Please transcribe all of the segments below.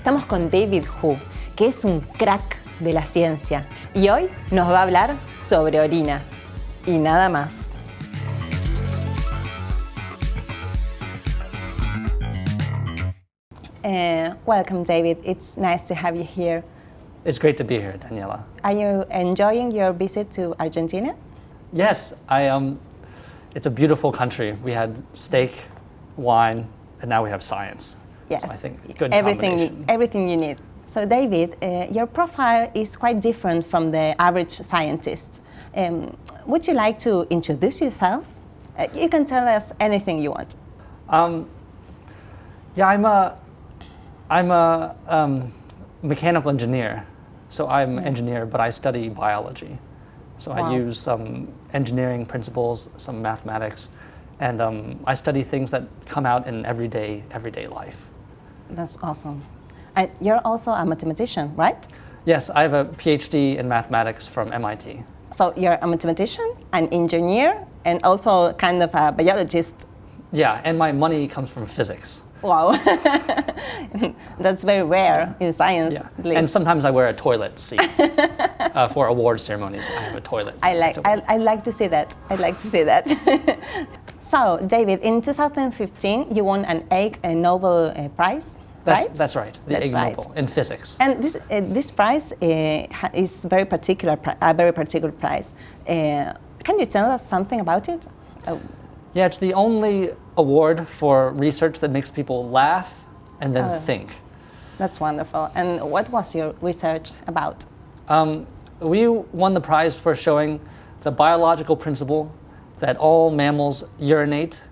estamos con David Hu, que es un crack de la ciencia. Y hoy nos va a hablar sobre orina. Y nada más. Welcome, David. It's nice to have you here. It's great to be here, Daniela. Are you enjoying your visit to Argentina? Yes, it's a beautiful country. We had steak, wine, and now we have science. Yes, so I think good everything you need. So David, your profile is quite different from the average scientist. Would you like to introduce yourself? You can tell us anything you want. Yeah, I'm a mechanical engineer. So I'm an engineer, but I study biology. So I use some engineering principles, some mathematics, and I study things that come out in everyday life. That's awesome. And you're also a mathematician, right? Yes, I have a PhD in mathematics from MIT. So you're a mathematician, an engineer, and also kind of a biologist. Yeah, and my money comes from physics. Wow, that's very rare in science. Yeah, and sometimes I wear a toilet seat for award ceremonies. I have a toilet. I like to see that. I like to see that. So, David, in 2015, you won a Nobel Prize, right? That's right. The Ig Nobel in physics. And this prize is a very particular prize. Can you tell us something about it? Yeah, it's the only award for research that makes people laugh and then think. That's wonderful. And what was your research about? We won the prize for showing the biological principle that all mammals urinate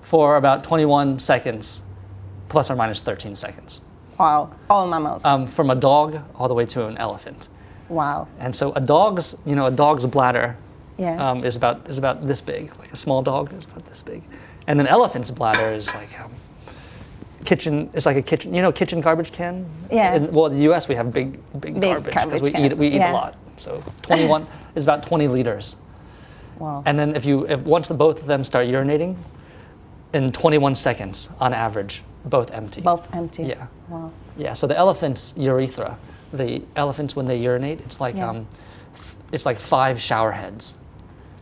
for about 21 seconds, plus or minus 13 seconds. Wow, all mammals. From a dog all the way to an elephant. Wow. And so a dog's bladder yes. is about this big. Like a small dog is about this big, and an elephant's bladder is like kitchen. It's like a kitchen. You know, kitchen garbage can. Yeah. In the U.S. we have big garbage because we eat a lot. So 21 is about 20 liters. Wow. And then if once both of them start urinating, in 21 seconds on average, both empty. Both empty. Yeah. Wow. Yeah. So the elephant's urethra, the elephants when they urinate, it's like 5 shower heads.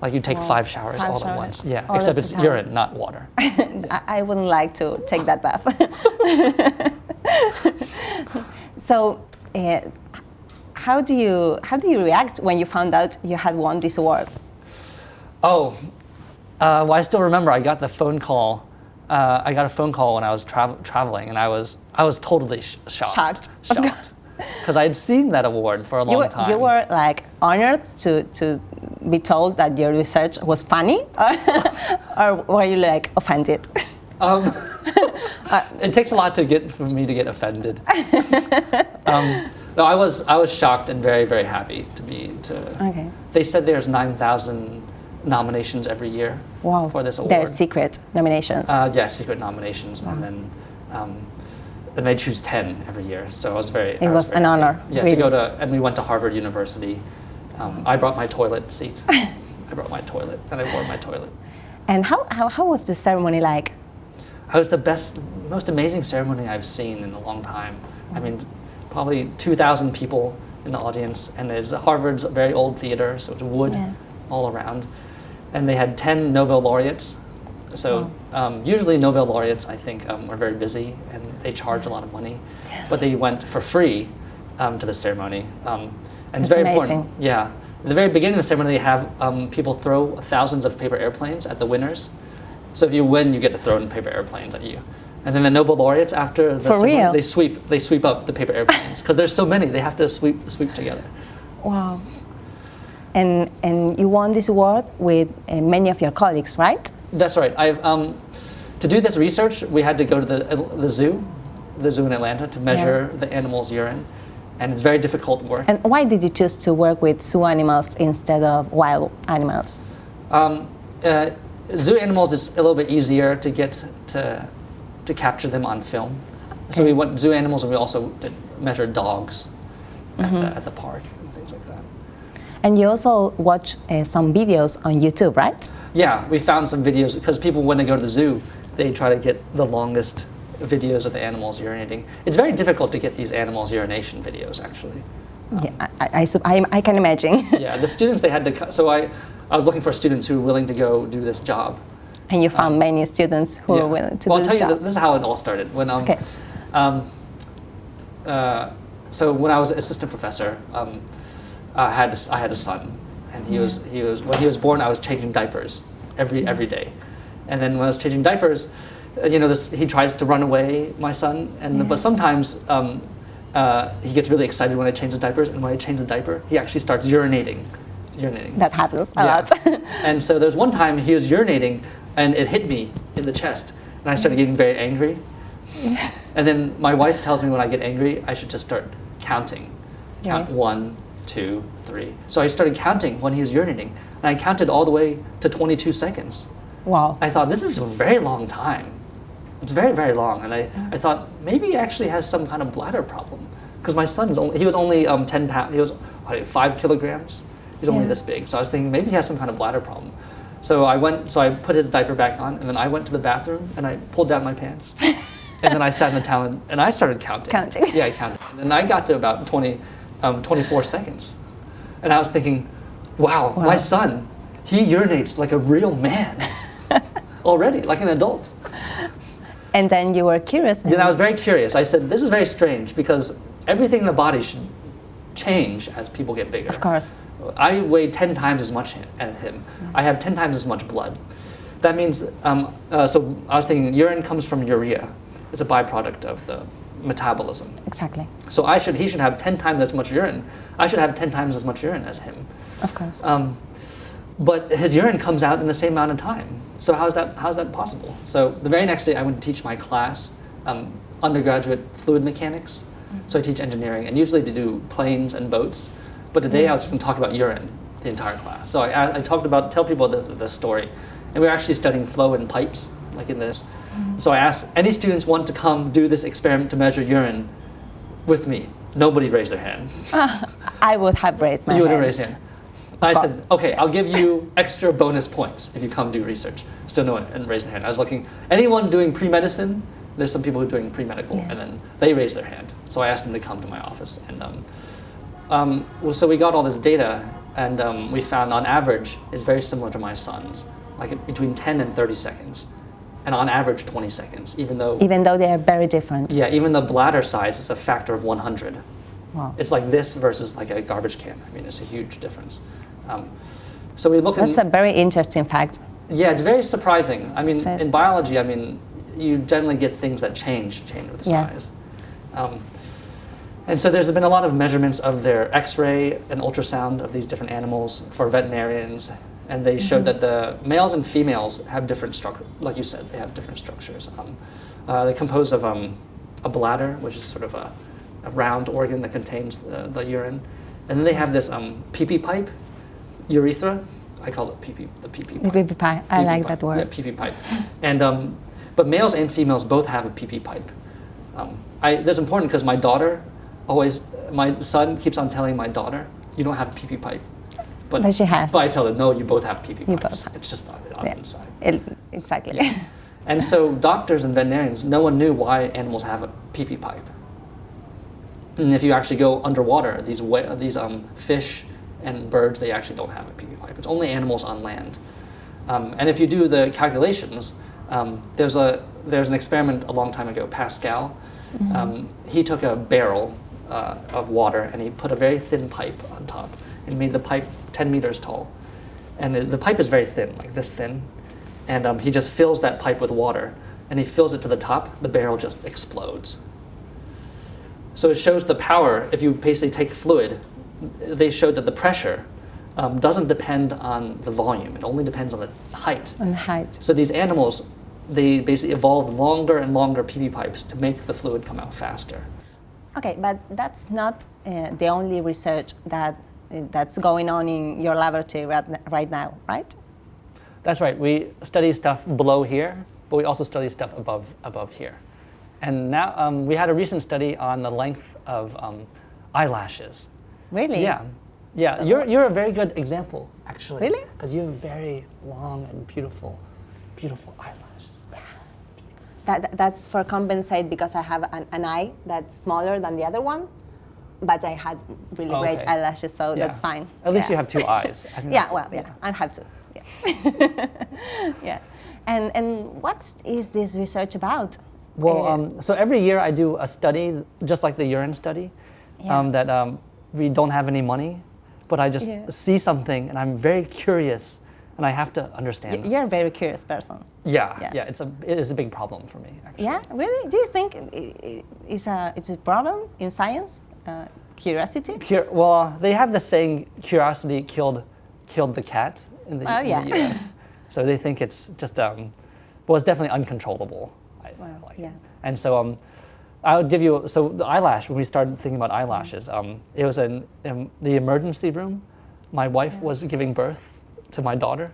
Like you take 5 showers all at once. Yeah, all except it's urine, not water. I wouldn't like to take that bath. So, how do you react when you found out you had won this award? Oh, well, I still remember I got the phone call. I got a phone call when I was traveling, and I was totally shocked. Because I had seen that award for a long time. You were like honored to be told that your research was funny, or were you like offended? It takes a lot for me to get offended. No, I was shocked and very, very happy to. Okay. They said there's 9,000 nominations every year for this award. They're secret nominations. Yeah, secret nominations, and then. And they choose 10 every year, so I was very. It was an honor. Yeah, really. to go to, and we went to Harvard University. I brought my toilet seat. I brought my toilet, and I wore my toilet. And how was the ceremony like? It was the most amazing ceremony I've seen in a long time. I mean, probably 2,000 people in the audience, and there's Harvard's a very old theater, so it's wood all around, and they had 10 Nobel laureates. So usually Nobel laureates, I think, are very busy and they charge a lot of money, but they went for free to the ceremony. And it's very important. Yeah, at the very beginning of the ceremony, they have people throw thousands of paper airplanes at the winners. So if you win, you get to throw in paper airplanes at you. And then the Nobel laureates, after the ceremony, they sweep up the paper airplanes because there's so many. They have to sweep together. Wow. And you won this award with many of your colleagues, right? That's right. To do this research, we had to go to the zoo in Atlanta to measure the animals' urine, and it's very difficult work. And why did you choose to work with zoo animals instead of wild animals? Zoo animals is a little bit easier to get to capture them on film. So we went zoo animals, and we also measured dogs at the park and things like that. And you also watched some videos on YouTube, right? Yeah, we found some videos because people, when they go to the zoo, they try to get the longest videos of the animals urinating. It's very difficult to get these animals urination videos, actually. Yeah, I can imagine. Yeah, the students, they had to, so I was looking for students who were willing to go do this job. And you found many students who were willing to do this job. Well, I'll tell you, this is how it all started. When, okay. So when I was assistant professor, I had a son, and he was when he was born, I was changing diapers every day, and then when I was changing diapers, he tries to run away, my son, but sometimes he gets really excited when I change the diapers, and when I change the diaper, he actually starts urinating. That happens a lot. And so there's one time he was urinating, and it hit me in the chest, and I started getting very angry. Yeah. And then my wife tells me when I get angry, I should just start counting. Count 1, 2, 3. So I started counting when he was urinating, and I counted all the way to 22 seconds. Wow. I thought, this is a very long time. It's very, very long. And I thought, maybe he actually has some kind of bladder problem. Because my son, he was only 10 pounds, he was 5 kilograms. He's only this big. So I was thinking, maybe he has some kind of bladder problem. So I put his diaper back on, and then I went to the bathroom, and I pulled down my pants. And then I sat in the towel, and I started counting. Yeah, I counted. And I got to about 24 seconds. And I was thinking, wow, my son, he urinates like a real man already, like an adult. And then you were curious. Then I was very curious. I said, this is very strange, because everything in the body should change as people get bigger. Of course. I weigh 10 times as much as him. I have 10 times as much blood. That means, so I was thinking, urine comes from urea. It's a byproduct of the metabolism. Exactly. So he should have 10 times as much urine. I should have 10 times as much urine as him. Of course. But his urine comes out in the same amount of time. So how's that possible? So the very next day I went to teach my class, undergraduate fluid mechanics. So I teach engineering, and usually to do planes and boats. But today I was just going to talk about urine the entire class. So I tell people the story. And we were actually studying flow in pipes, like in this. So I asked, any students want to come do this experiment to measure urine with me? Nobody raised their hand. I would have raised my hand. You would have raised your hand. I said, okay, I'll give you extra bonus points if you come do research. Still no one and raised their hand. I was looking, anyone doing pre-medicine? There's some people who are doing pre-medical, and then they raised their hand. So I asked them to come to my office. And so we got all this data, and we found on average it's very similar to my son's, like between 10 and 30 seconds. And on average 20 seconds, even though they are very different. Yeah, even the bladder size is a factor of 100. Wow. It's like this versus like a garbage can. I mean, it's a huge difference. So we look. That's a very interesting fact. Yeah, it's very surprising. I mean, in biology, I mean, you generally get things that change with size. And so there's been a lot of measurements of their X-ray and ultrasound of these different animals for veterinarians. And they showed that the males and females have different structure. Like you said, they have different structures. They're composed of a bladder, which is sort of a round organ that contains the urine. And then they have this pee-pee pipe, urethra. I call it pee-pee, the pee-pee pipe. The pee-pee pipe. I like pipe. that word. Yeah, pee-pee pipe. And, but males and females both have a pee-pee pipe. That's important because my son keeps on telling my daughter, you don't have a pee-pee pipe. But she has. But I tell her, no, you both have pee-pee pipes. It's just on the inside. Exactly. Yeah. And so doctors and veterinarians, no one knew why animals have a pee-pee pipe. And if you actually go underwater, these fish and birds, they actually don't have a pee-pee pipe. It's only animals on land. And if you do the calculations, there's an experiment a long time ago, Pascal. He took a barrel of water and he put a very thin pipe on top and made the pipe 10 meters tall. And the pipe is very thin, like this thin. And he just fills that pipe with water. And he fills it to the top, the barrel just explodes. So it shows the power. If you basically take fluid, they showed that the pressure doesn't depend on the volume. It only depends on the height. On the height. So these animals, they basically evolved longer and longer pee-pee pipes to make the fluid come out faster. Okay, but that's not the only research that's going on in your laboratory right now, right? That's right. We study stuff below here, but we also study stuff above here. And now we had a recent study on the length of eyelashes. Really? Yeah. Yeah, you're a very good example, actually. Really? Because you have very long and beautiful eyelashes. That's for compensate because I have an eye that's smaller than the other one, but I had really great eyelashes, so that's fine. At least you have two eyes. I have to. Yeah. Yeah. And what is this research about? Well, so every year I do a study, just like the urine study, that we don't have any money, but I just see something and I'm very curious and I have to understand. You're a very curious person. Yeah. It is a big problem for me, actually. Yeah, really? Do you think it's a problem in science? Curiosity? Well, they have the saying, curiosity killed the cat in the US. So they think it's just, it's definitely uncontrollable. And so I would give you, so the eyelash, when we started thinking about eyelashes, it was in the emergency room. My wife was giving birth to my daughter.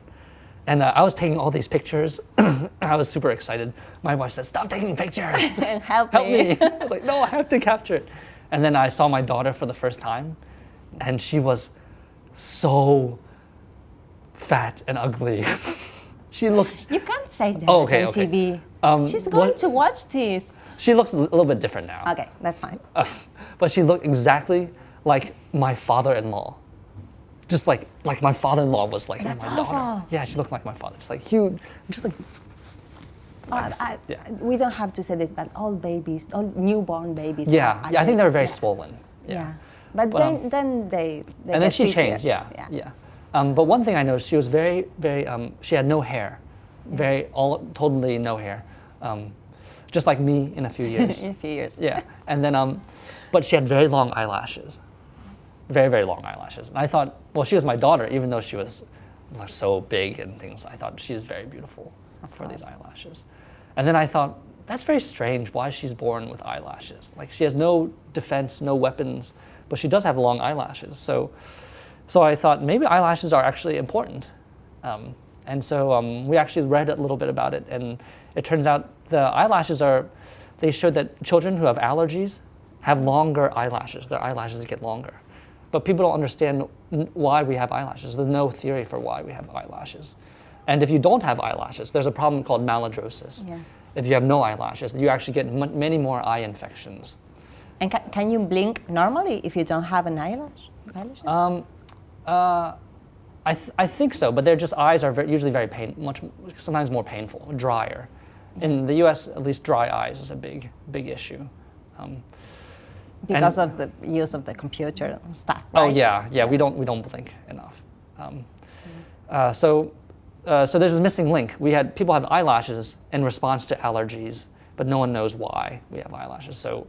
And I was taking all these pictures. I was super excited. My wife said, "Stop taking pictures. Help me." I was like, "No, I have to capture it." And then I saw my daughter for the first time. And she was so fat and ugly. She looked... You can't say that on TV. She's going to watch this. She looks a little bit different now. Okay, that's fine. But she looked exactly like my father-in-law. Just like my father-in-law was like my daughter. Yeah, she looked like my father. Just like huge, just like... We don't have to say this, but all babies, all newborn babies. I think they're very swollen. Yeah. But then they and then she changed, but one thing I noticed, she was very, very, she had no hair. Totally no hair. Just like me in a few years. In a few years. Yeah. And then, but she had very long eyelashes. Very, very long eyelashes. And I thought, well, she was my daughter, even though she was so big and things. I thought she's very beautiful for these eyelashes. And then I thought, that's very strange why she's born with eyelashes. Like she has no defense, no weapons, but she does have long eyelashes. So I thought maybe eyelashes are actually important. And so we actually read a little bit about it, and it turns out the eyelashes they showed that children who have allergies have longer eyelashes. Their eyelashes get longer. But people don't understand why we have eyelashes. There's no theory for why we have eyelashes. And if you don't have eyelashes, there's a problem called maladrosis. Yes. If you have no eyelashes, you actually get many more eye infections. And can you blink normally if you don't have an eyelash? I think so, but eyes are usually very sometimes more painful, drier. In the U.S., at least dry eyes is a big issue. Because of the use of the computer and stuff, right? Oh yeah. We don't blink enough. So there's this missing link. People have eyelashes in response to allergies, but no one knows why we have eyelashes. So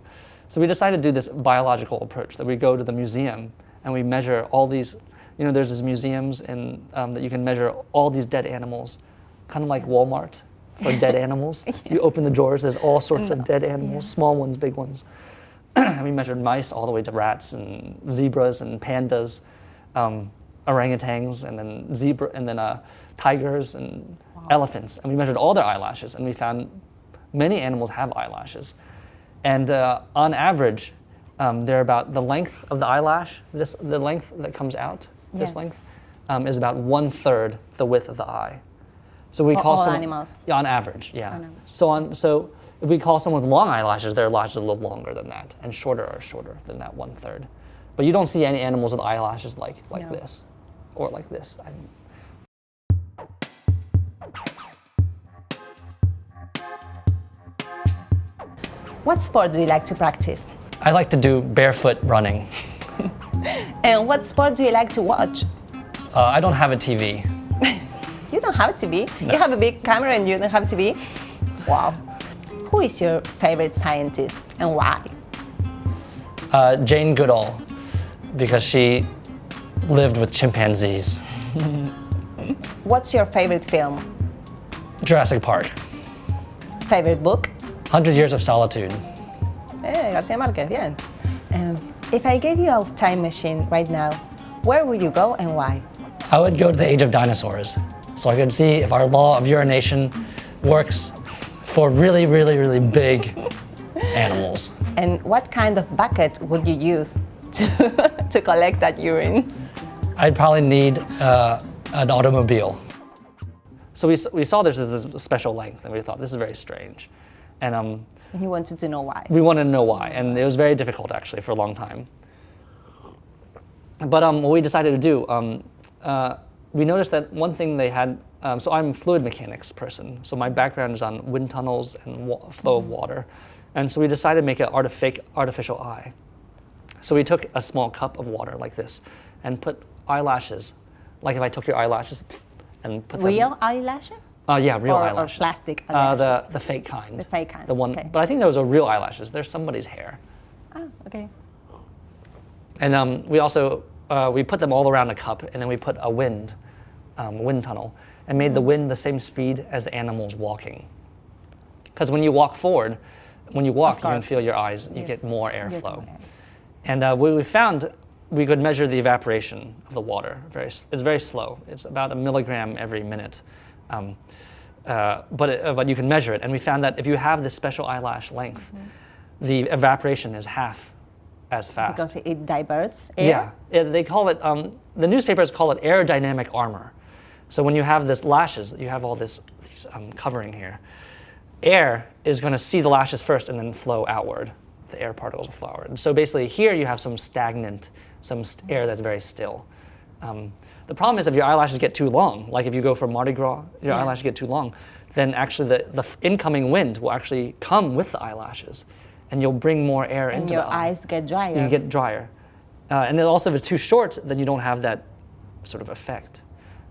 we decided to do this biological approach that we go to the museum and we measure all these. There's these museums that you can measure all these dead animals, kind of like Walmart for dead animals. You open the drawers, there's all sorts of dead animals, small ones, big ones. And we measured mice all the way to rats and zebras and pandas, orangutans, and then tigers and elephants. And we measured all their eyelashes, and we found many animals have eyelashes. And on average, they're about the length of the eyelash, the length that comes out, this length, is about 1/3 the width of the eye. So we call all animals. Yeah, on average, yeah. So if we call someone with long eyelashes, their eyelashes are a little longer than that, and shorter are shorter than that 1/3. But you don't see any animals with eyelashes like this, or like this. What sport do you like to practice? I like to do barefoot running. And what sport do you like to watch? I don't have a TV. You don't have a TV? No. You have a big camera and you don't have a TV? Wow. Who is your favorite scientist and why? Jane Goodall, because she lived with chimpanzees. What's your favorite film? Jurassic Park. Favorite book? 100 Years of Solitude. García Márquez, bien. If I gave you a time machine right now, where would you go and why? I would go to the age of dinosaurs, so I could see if our law of urination works for really, really, really big animals. And what kind of bucket would you use to collect that urine? I'd probably need an automobile. So we saw this as a special length, and we thought this is very strange. And he wanted to know why. we wanted to know why, and it was very difficult actually for a long time. But what we decided to do, we noticed that one thing they had, so I'm a fluid mechanics person, so my background is on wind tunnels and flow of water. And so we decided to make an fake artificial eye. So we took a small cup of water like this and put eyelashes, like if I took your eyelashes and put them... Real eyelashes? Yeah, real or eyelashes. Or plastic eyelashes? The fake kind. The fake kind, The one, okay. But I think those are real eyelashes. They're somebody's hair. Oh, okay. And we also, we put them all around a cup, and then we put a wind tunnel, and made the wind the same speed as the animals walking. Because when you walk forward, when you walk, you can feel your eyes, you get more airflow. And what we found, we could measure the evaporation of the water. It's very slow. It's about 1 milligram every minute. But you can measure it. And we found that if you have this special eyelash length, the evaporation is half as fast. Because it diverts air? Yeah, they call it, the newspapers call it aerodynamic armor. So when you have this lashes, you have all these covering here. Air is going to see the lashes first and then flow outward. The air particles will flow outward. And so basically here you have some stagnant, air that's very still. The problem is if your eyelashes get too long, like if you go for Mardi Gras, your eyelashes get too long, then actually the incoming wind will actually come with the eyelashes, and you'll bring more air into the eye. And your eyes get drier. You get drier. And then also if it's too short, then you don't have that sort of effect.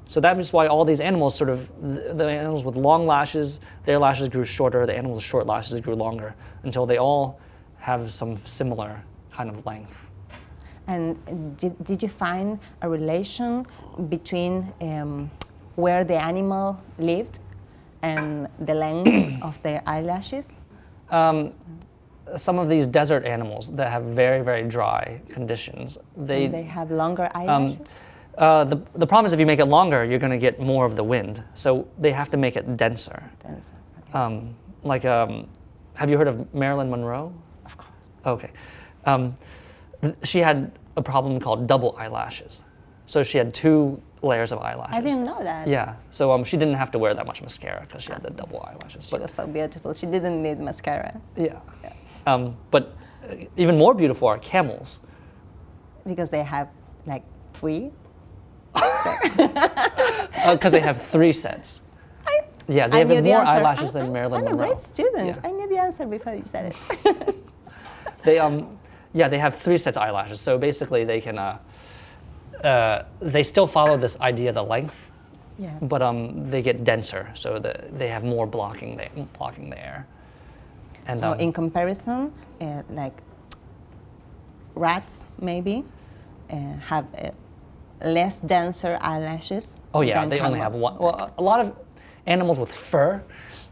So that is why all these animals the animals with long lashes, their lashes grew shorter, the animals with short lashes grew longer, until they all have some similar kind of length. And did you find a relation between where the animal lived and the length of their eyelashes? Some of these desert animals that have very, very dry conditions, they have longer eyelashes? The problem is if you make it longer, you're going to get more of the wind. So they have to make it denser. Denser, okay. Have you heard of Marilyn Monroe? Of course. Okay. She had a problem called double eyelashes. So she had 2 layers of eyelashes. I didn't know that. Yeah. So she didn't have to wear that much mascara because she had the double eyelashes. She was so beautiful. She didn't need mascara. Yeah. But even more beautiful are camels. Because they have like 3? Because they have 3 sets. Yeah, they have more eyelashes than Marilyn Monroe. I'm a great student. Yeah. I knew the answer before you said it. They they have 3 sets of eyelashes. So basically, they can they still follow this idea of the length. Yes. But they get denser, so they have more blocking the air. And so in comparison, like rats maybe have less denser eyelashes. Oh yeah, than they only have camels. one. Well, a lot of animals with fur,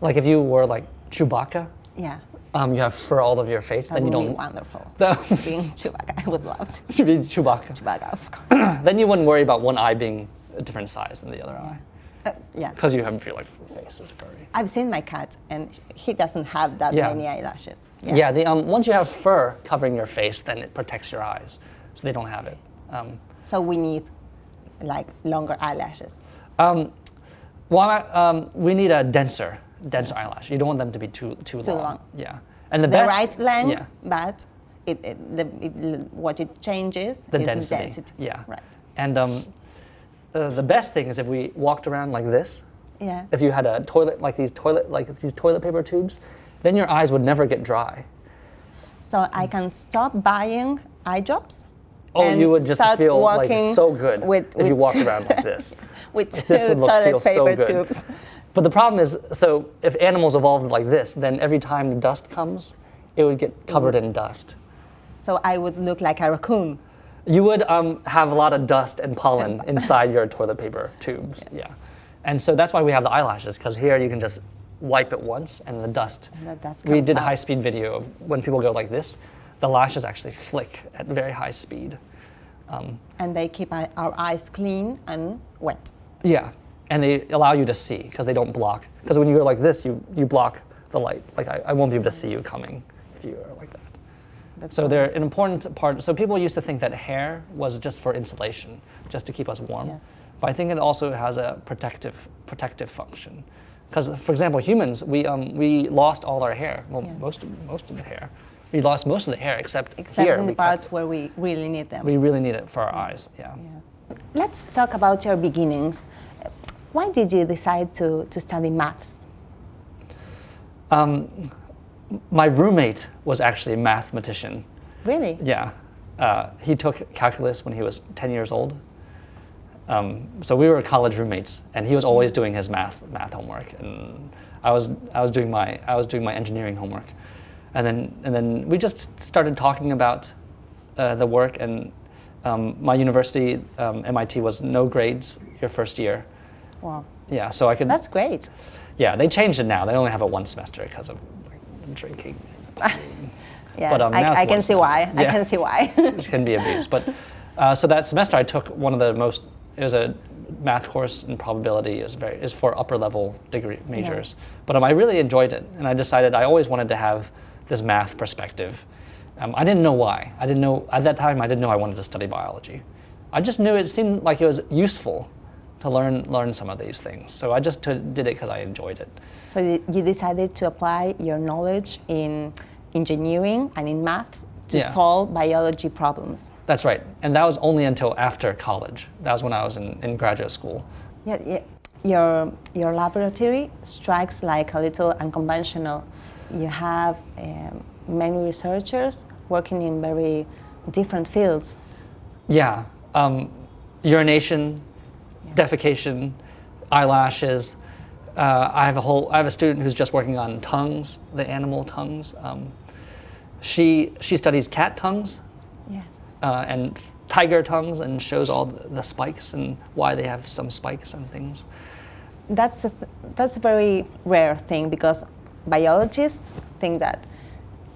like if you were like Chewbacca, Yeah. You have fur all over your face, That then you would don't. be wonderful. That- Being Chewbacca, I would love to. Should be Chewbacca. Chewbacca, of course. Then you wouldn't worry about one eye being a different size than the other eye, Yeah. because you have your face is furry. I've seen my cat, and he doesn't have that Yeah. many eyelashes. Yeah, once you have fur covering your face, then it protects your eyes, so they don't have it. So we need like longer eyelashes. We need a denser eyelash. You don't want them to be too long. Yeah, and The right length, Yeah, but what it changes the is density. Yeah, Right. And the best thing is if we walked around like this. Yeah. If you had a toilet like these toilet paper tubes, then your eyes would never get dry. So I can stop buying eye drops. Oh, and you would just start feel like walking it's so good if you walked around like this. with This would feel toilet so paper good. tubes. But the problem is, so if animals evolved like this, then every time the dust comes, it would get covered in dust. So I would look like a raccoon. You would have a lot of dust and pollen inside your toilet paper tubes. Yeah. And so that's why we have the eyelashes, because here you can just wipe it once and the dust. And the dust We comes did a out. high-speed video of when people go like this, the lashes actually flick at very high speed. And they keep our eyes clean and wet. Yeah, and they allow you to see because they don't block. Because when you go like this, you block the light. Like I won't be able to see you coming if you are like that. So they're an important part. So people used to think that hair was just for insulation, just to keep us warm. Yes. But I think it also has a protective function. Because, for example, humans, we lost all our hair. Well, Yeah. most of the hair. We lost most of the hair except here. in the parts where we really need them. We really need it for our eyes. Yeah. Let's talk about your beginnings. Why did you decide to study maths? My roommate was actually a mathematician. Really? Yeah. He took calculus when he was 10 years old. So we were college roommates, and he was always doing his math homework, and I was doing my engineering homework, and then we just started talking about the work. And my university, MIT, was no grades your first year. Wow. Yeah, so I could. That's great. Yeah, they changed it now. They only have it one semester because of drinking. Yeah, But, now it's I can one see why. semester. I Yeah. can see why. Which can be abused. But so that semester I took one of the most. It was a math course, and probability is for upper level degree majors. But I really enjoyed it, and I decided I always wanted to have this math perspective. I didn't know why. I didn't know at that time. I didn't know I wanted to study biology. I just knew it seemed like it was useful to learn some of these things. So I just did it because I enjoyed it. So you decided to apply your knowledge in engineering and in maths to solve biology problems. That's right. And that was only until after college. That was when I was in graduate school. Yeah, your laboratory strikes like a little unconventional. You have many researchers working in very different fields. Yeah. Urination, defecation, eyelashes. I have a student who's just working on tongues, the animal tongues. She studies cat tongues. Yes. And tiger tongues, and shows all the spikes and why they have some spikes and things. That's a very rare thing, because biologists think that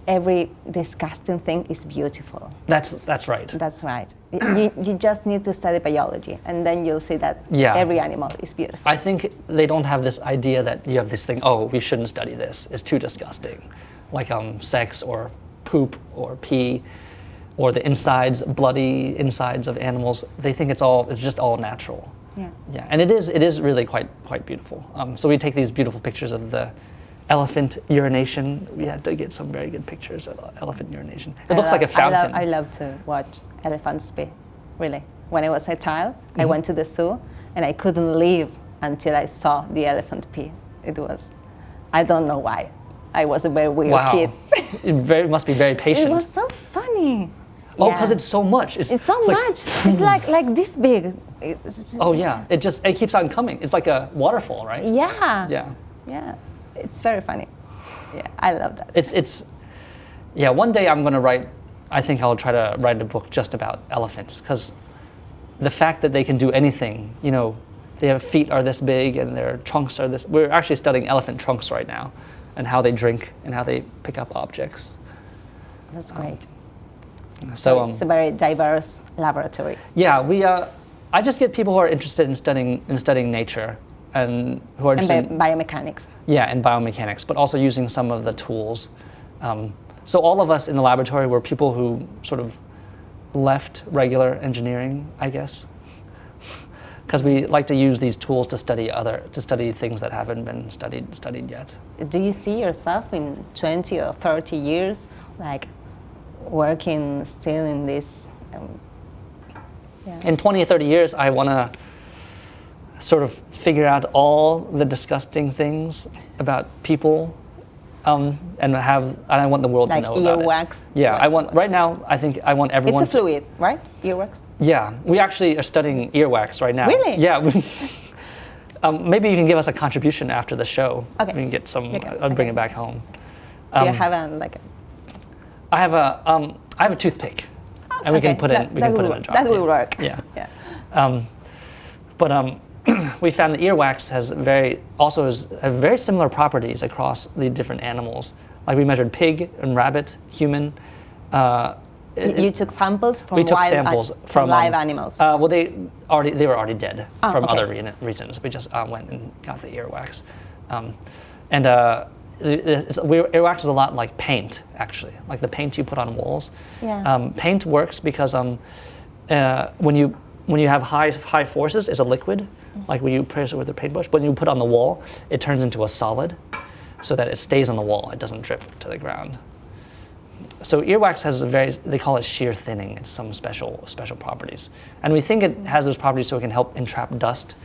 every disgusting thing is beautiful. That's right. That's right. You just need to study biology, and then you'll see that every animal is beautiful. I think they don't have this idea that you have this thing, oh, we shouldn't study this, it's too disgusting. Like sex or poop or pee or the bloody insides of animals. They think it's just all natural. Yeah. Yeah, and it is really quite beautiful. So we take these beautiful pictures of the elephant urination. We had to get some very good pictures of elephant urination. It looks like a fountain. I love to watch elephants pee, really. When I was a child, I went to the zoo, and I couldn't leave until I saw the elephant pee. I don't know why. I was a very weird kid. It must be very patient. It was so funny. Oh, because it's so much. It's so much. It's like this big. Oh yeah, it keeps on coming. It's like a waterfall, right? Yeah. Yeah. Yeah, it's very funny. Yeah, I love that. It's one day I'm gonna write. I think I'll try to write a book just about elephants, because the fact that they can do anything, their feet are this big and their trunks are this. We're actually studying elephant trunks right now, and how they drink and how they pick up objects. That's great. So it's a very diverse laboratory. Yeah, I just get people who are interested in studying nature, and who are interested in biomechanics. Yeah, and biomechanics, but also using some of the tools. So all of us in the laboratory were people who sort of left regular engineering, I guess, because we like to use these tools to study things that haven't been studied yet. Do you see yourself in 20 or 30 years, like working still in this? In 20 or 30 years, I want to sort of figure out all the disgusting things about people, and I want the world to know about it. Like earwax? Yeah, right now, I think I want everyone. It's a fluid, right? Earwax? Yeah, we actually are studying earwax right now. Really? Yeah. Maybe you can give us a contribution after the show. Okay. We can get some. I'll bring it back home. Do you have I have a toothpick, and we can put it in a jar. That will work. Yeah. But we found that earwax has very similar properties across the different animals. Like we measured pig and rabbit, human. You took samples from live animals. Well, they were already dead from other reasons. We just went and got the earwax, earwax is a lot like paint, actually, like the paint you put on walls. Yeah. Paint works because when you when you have high forces, it's a liquid, like when you press it with a paintbrush. But when you put it on the wall, it turns into a solid, so that it stays on the wall. It doesn't drip to the ground. So earwax has they call it shear thinning. It's some special properties. And we think it has those properties so it can help entrap dust.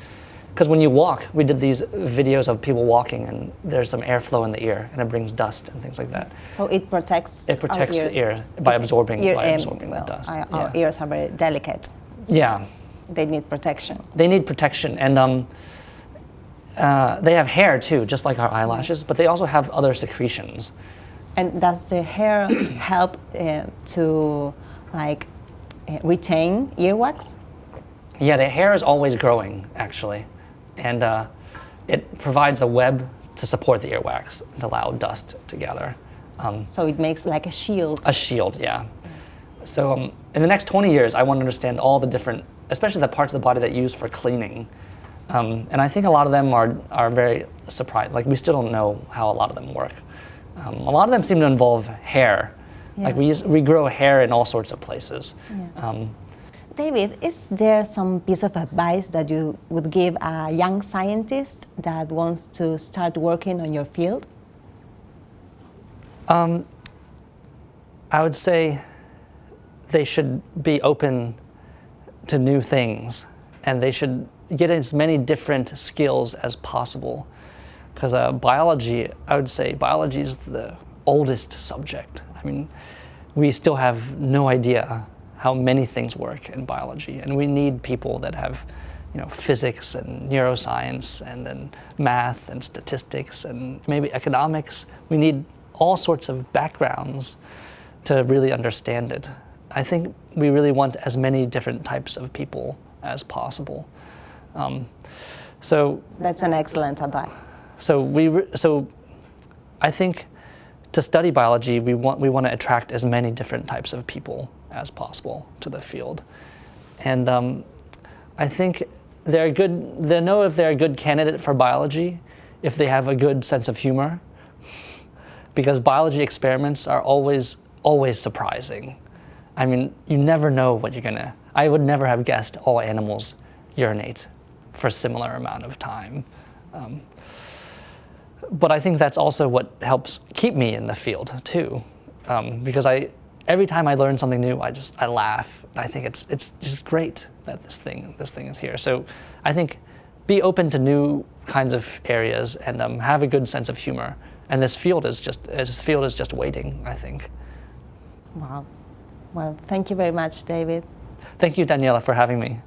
Because when you walk, we did these videos of people walking and there's some airflow in the ear and it brings dust and things like that. So it protects It protects the ear by absorbing the dust. Our ears are very delicate. So yeah. They need protection. They need protection, and they have hair too, just like our eyelashes, but they also have other secretions. And does the hair help to retain earwax? Yeah, the hair is always growing, actually, and it provides a web to support the earwax to allow dust to gather. So it makes like a shield. A shield, yeah. So in the next 20 years, I want to understand all the different, especially the parts of the body that are used for cleaning. And I think a lot of them are very surprised. Like, we still don't know how a lot of them work. A lot of them seem to involve hair. Yes. Like we grow hair in all sorts of places. Yeah. David, is there some piece of advice that you would give a young scientist that wants to start working on your field? I would say they should be open to new things, and they should get as many different skills as possible. Because biology, I would say biology is the oldest subject. I mean, we still have no idea how many things work in biology, and we need people that have, physics and neuroscience, and then math and statistics and maybe economics. We need all sorts of backgrounds to really understand it. I think we really want as many different types of people as possible. So that's an excellent advice. So I think to study biology, we want to attract as many different types of people as possible to the field, and I think they're good. They know if they're a good candidate for biology if they have a good sense of humor, because biology experiments are always surprising. I mean, you never know what you're gonna. I would never have guessed all animals urinate for a similar amount of time. But I think that's also what helps keep me in the field too, because every time I learn something new, I laugh. I think it's just great that this thing is here. So I think be open to new kinds of areas and have a good sense of humor. And this field is just waiting, I think. Wow. Well, thank you very much, David. Thank you, Daniela, for having me.